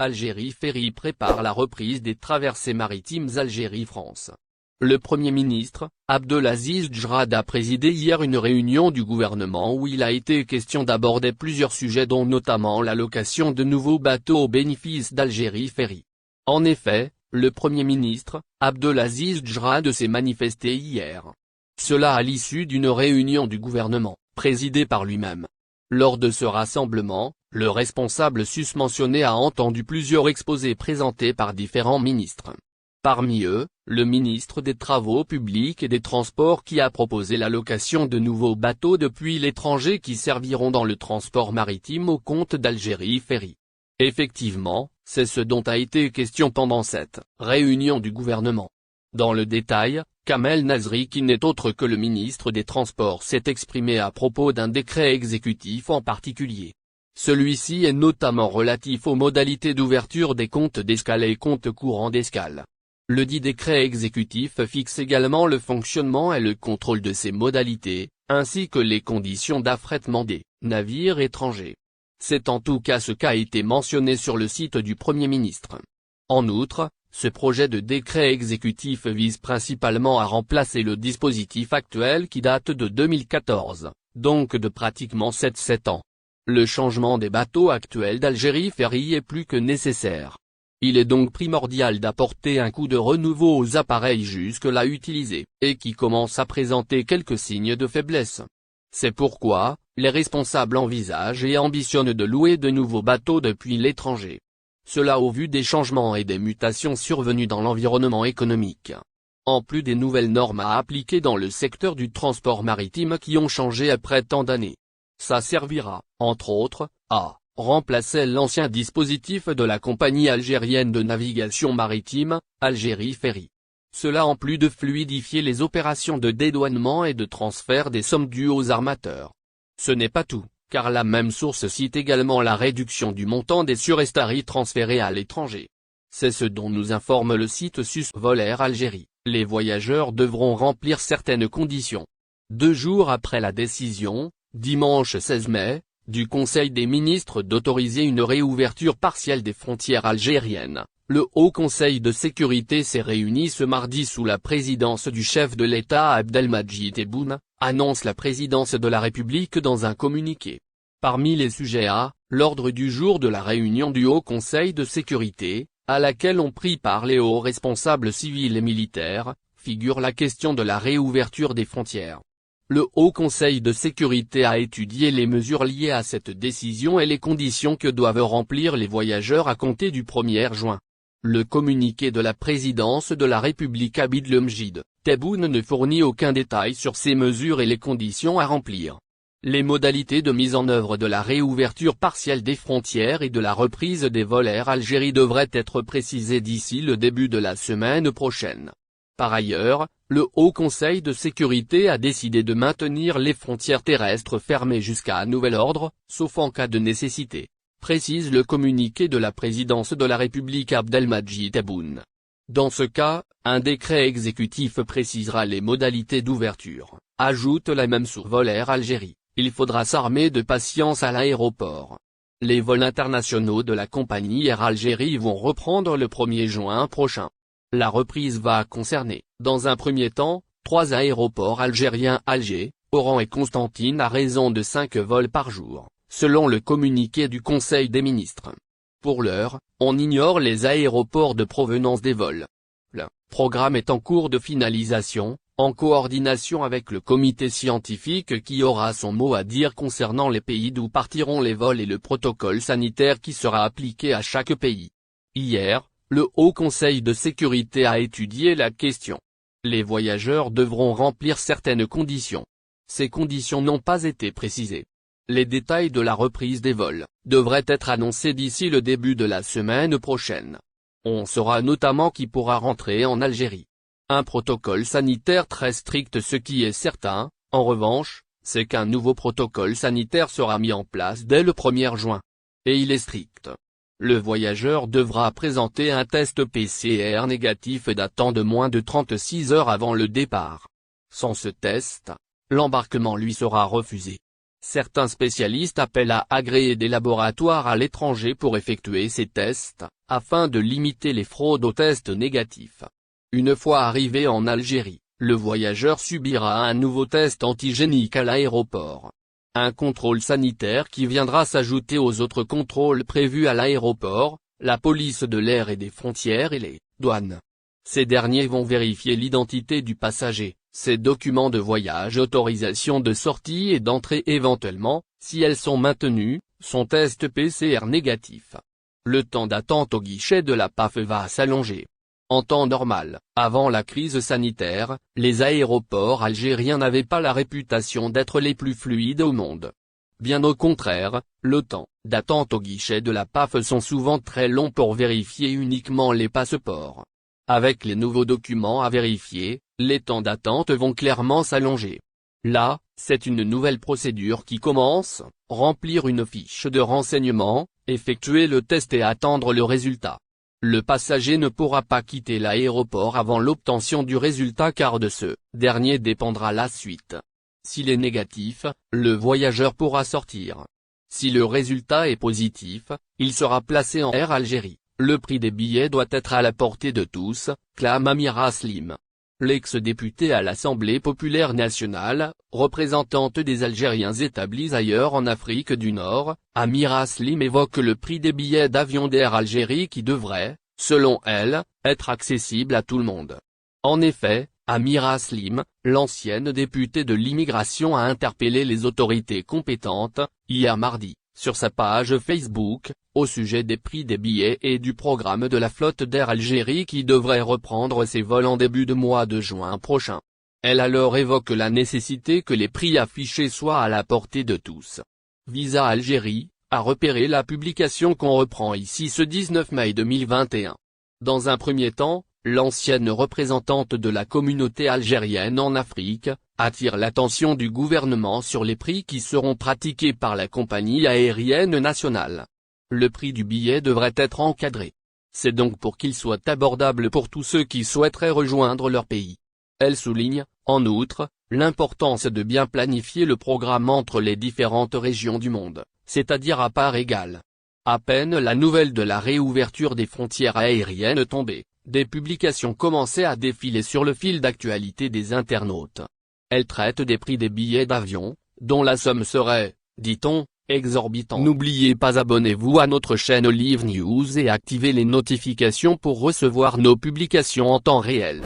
Algérie Ferry prépare la reprise des traversées maritimes Algérie-France. Le Premier ministre, Abdelaziz Djrad a présidé hier une réunion du gouvernement où il a été question d'aborder plusieurs sujets dont notamment l'allocation de nouveaux bateaux au bénéfice d'Algérie Ferry. En effet, le Premier ministre, Abdelaziz Djrad s'est manifesté hier. Cela à l'issue d'une réunion du gouvernement, présidée par lui-même. Lors de ce rassemblement, le responsable susmentionné a entendu plusieurs exposés présentés par différents ministres. Parmi eux, le ministre des Travaux publics et des Transports qui a proposé l'allocation de nouveaux bateaux depuis l'étranger qui serviront dans le transport maritime au compte d'Algérie Ferry. Effectivement, c'est ce dont a été question pendant cette réunion du gouvernement. Dans le détail, Kamel Nazri qui n'est autre que le ministre des Transports s'est exprimé à propos d'un décret exécutif en particulier. Celui-ci est notamment relatif aux modalités d'ouverture des comptes d'escale et comptes courants d'escale. Le dit décret exécutif fixe également le fonctionnement et le contrôle de ces modalités, ainsi que les conditions d'affrètement des navires étrangers. C'est en tout cas ce qu'a été mentionné sur le site du Premier ministre. En outre, ce projet de décret exécutif vise principalement à remplacer le dispositif actuel qui date de 2014, donc de pratiquement 7 ans. Le changement des bateaux actuels d'Algérie Ferry est plus que nécessaire. Il est donc primordial d'apporter un coup de renouveau aux appareils jusque-là utilisés, et qui commencent à présenter quelques signes de faiblesse. C'est pourquoi, les responsables envisagent et ambitionnent de louer de nouveaux bateaux depuis l'étranger. Cela au vu des changements et des mutations survenus dans l'environnement économique. En plus des nouvelles normes à appliquer dans le secteur du transport maritime qui ont changé après tant d'années. Ça servira, entre autres, à remplacer l'ancien dispositif de la compagnie algérienne de navigation maritime, Algérie Ferry. Cela en plus de fluidifier les opérations de dédouanement et de transfert des sommes dues aux armateurs. Ce n'est pas tout, car la même source cite également la réduction du montant des surestaries transférées à l'étranger. C'est ce dont nous informe le site Susvolair Algérie. Les voyageurs devront remplir certaines conditions. 2 jours après la décision, dimanche 16 mai, du Conseil des ministres d'autoriser une réouverture partielle des frontières algériennes, le Haut Conseil de sécurité s'est réuni ce mardi sous la présidence du chef de l'État Abdelmadjid Tebboune, annonce la présidence de la République dans un communiqué. Parmi les sujets à l'ordre du jour de la réunion du Haut Conseil de sécurité, à laquelle ont pris part les hauts responsables civils et militaires, figure la question de la réouverture des frontières. Le Haut Conseil de sécurité a étudié les mesures liées à cette décision et les conditions que doivent remplir les voyageurs à compter du 1er juin. Le communiqué de la présidence de la République Abdelmadjid Tebboune ne fournit aucun détail sur ces mesures et les conditions à remplir. Les modalités de mise en œuvre de la réouverture partielle des frontières et de la reprise des vols Air Algérie devraient être précisées d'ici le début de la semaine prochaine. Par ailleurs, le Haut Conseil de sécurité a décidé de maintenir les frontières terrestres fermées jusqu'à nouvel ordre, sauf en cas de nécessité, précise le communiqué de la présidence de la République Abdelmadjid Tebboune. Dans ce cas, un décret exécutif précisera les modalités d'ouverture, ajoute la même Susvolair Algérie. Il faudra s'armer de patience à l'aéroport. Les vols internationaux de la compagnie Air Algérie vont reprendre le 1er juin prochain. La reprise va concerner, dans un premier temps, 3 aéroports algériens Alger, Oran et Constantine à raison de 5 vols par jour, selon le communiqué du Conseil des ministres. Pour l'heure, on ignore les aéroports de provenance des vols. Le programme est en cours de finalisation, en coordination avec le comité scientifique qui aura son mot à dire concernant les pays d'où partiront les vols et le protocole sanitaire qui sera appliqué à chaque pays. Hier, le Haut Conseil de sécurité a étudié la question. Les voyageurs devront remplir certaines conditions. Ces conditions n'ont pas été précisées. Les détails de la reprise des vols devraient être annoncés d'ici le début de la semaine prochaine. On saura notamment qui pourra rentrer en Algérie. Un protocole sanitaire très strict. Ce qui est certain, en revanche, c'est qu'un nouveau protocole sanitaire sera mis en place dès le 1er juin. Et il est strict. Le voyageur devra présenter un test PCR négatif datant de moins de 36 heures avant le départ. Sans ce test, l'embarquement lui sera refusé. Certains spécialistes appellent à agréer des laboratoires à l'étranger pour effectuer ces tests, afin de limiter les fraudes aux tests négatifs. Une fois arrivé en Algérie, le voyageur subira un nouveau test antigénique à l'aéroport. Un contrôle sanitaire qui viendra s'ajouter aux autres contrôles prévus à l'aéroport, la police de l'air et des frontières et les douanes. Ces derniers vont vérifier l'identité du passager, ses documents de voyage, autorisations de sortie et d'entrée éventuellement, si elles sont maintenues, son test PCR négatif. Le temps d'attente au guichet de la PAF va s'allonger. En temps normal, avant la crise sanitaire, les aéroports algériens n'avaient pas la réputation d'être les plus fluides au monde. Bien au contraire, le temps d'attente au guichet de la PAF sont souvent très longs pour vérifier uniquement les passeports. Avec les nouveaux documents à vérifier, les temps d'attente vont clairement s'allonger. Là, c'est une nouvelle procédure qui commence, remplir une fiche de renseignement, effectuer le test et attendre le résultat. Le passager ne pourra pas quitter l'aéroport avant l'obtention du résultat car de ce dernier dépendra la suite. S'il est négatif, le voyageur pourra sortir. Si le résultat est positif, il sera placé en Air Algérie. Le prix des billets doit être à la portée de tous, clame Amira Slim. L'ex-députée à l'Assemblée populaire nationale, représentante des Algériens établis ailleurs en Afrique du Nord, Amira Slim évoque le prix des billets d'avion d'Air Algérie qui devrait, selon elle, être accessible à tout le monde. En effet, Amira Slim, l'ancienne députée de l'immigration a interpellé les autorités compétentes, hier mardi, sur sa page Facebook, au sujet des prix des billets et du programme de la flotte d'Air Algérie qui devrait reprendre ses vols en début de mois de juin prochain. Elle alors évoque la nécessité que les prix affichés soient à la portée de tous. Visa Algérie a repéré la publication qu'on reprend ici ce 19 mai 2021. Dans un premier temps, l'ancienne représentante de la communauté algérienne en Afrique, attire l'attention du gouvernement sur les prix qui seront pratiqués par la compagnie aérienne nationale. Le prix du billet devrait être encadré. C'est donc pour qu'il soit abordable pour tous ceux qui souhaiteraient rejoindre leur pays. Elle souligne, en outre, l'importance de bien planifier le programme entre les différentes régions du monde, c'est-à-dire à part égale. À peine la nouvelle de la réouverture des frontières aériennes tombée, des publications commençaient à défiler sur le fil d'actualité des internautes. Elle traite des prix des billets d'avion, dont la somme serait, dit-on, exorbitante. N'oubliez pas abonnez-vous à notre chaîne Olive News et activez les notifications pour recevoir nos publications en temps réel.